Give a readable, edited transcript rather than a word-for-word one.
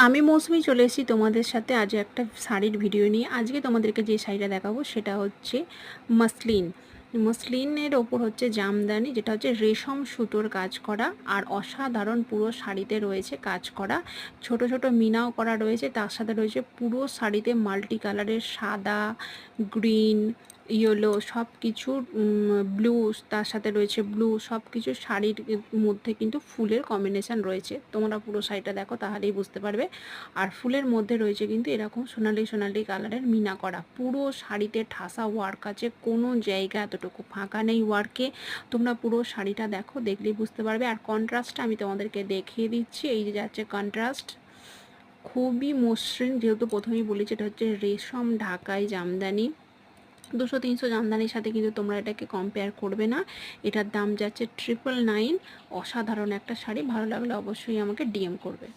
আমি মৌসুমি চলে এসেছি তোমাদের সাথে আজ একটা শাড়ির ভিডিও নিয়ে। আজকে তোমাদেরকে যে শাড়িটা দেখাবো সেটা হচ্ছে মসলিন। মসলিনের ওপর হচ্ছে জামদানি, যেটা হচ্ছে রেশম সুতোর কাজ করা, আর অসাধারণ পুরো শাড়িতে রয়েছে কাজ করা, ছোট ছোট মিনাও করা রয়েছে। তার সাথে রয়েছে পুরো শাড়িতে মাল্টি কালারের সাদা, গ্রিন, ইয়েলো সব কিছুর ব্লু, তার সাথে রয়েছে ব্লু, সব কিছু শাড়ির মধ্যে কিন্তু ফুলের কম্বিনেশান রয়েছে। তোমরা পুরো শাড়িটা দেখো তাহলেই বুঝতে পারবে। আর ফুলের মধ্যে রয়েছে কিন্তু এরকম সোনালি সোনালি কালারের মিনা করা। পুরো শাড়িতে ঠাসা ওয়ার্ক আছে, কোনো জায়গা এতটুকু ফাঁকা নেই ওয়ার্কে। তোমরা পুরো শাড়িটা দেখো, দেখলেই বুঝতে পারবে। আর কন্ট্রাস্টটা আমি তোমাদেরকে দেখিয়ে দিচ্ছি। এই যে যাচ্ছে কন্ট্রাস্ট, খুবই মসৃণ, যেহেতু প্রথমেই বলেছি এটা হচ্ছে রেশম ঢাকাই জামদানি। 200-300 জামদানির সাথে কিন্তু তোমরা এটাকে কম্পেয়ার করবে না। এটার দাম যাচ্ছে 999। অসাধারণ একটা শাড়ি, ভালো লাগলে অবশ্যই আমাকে ডিএম করবে।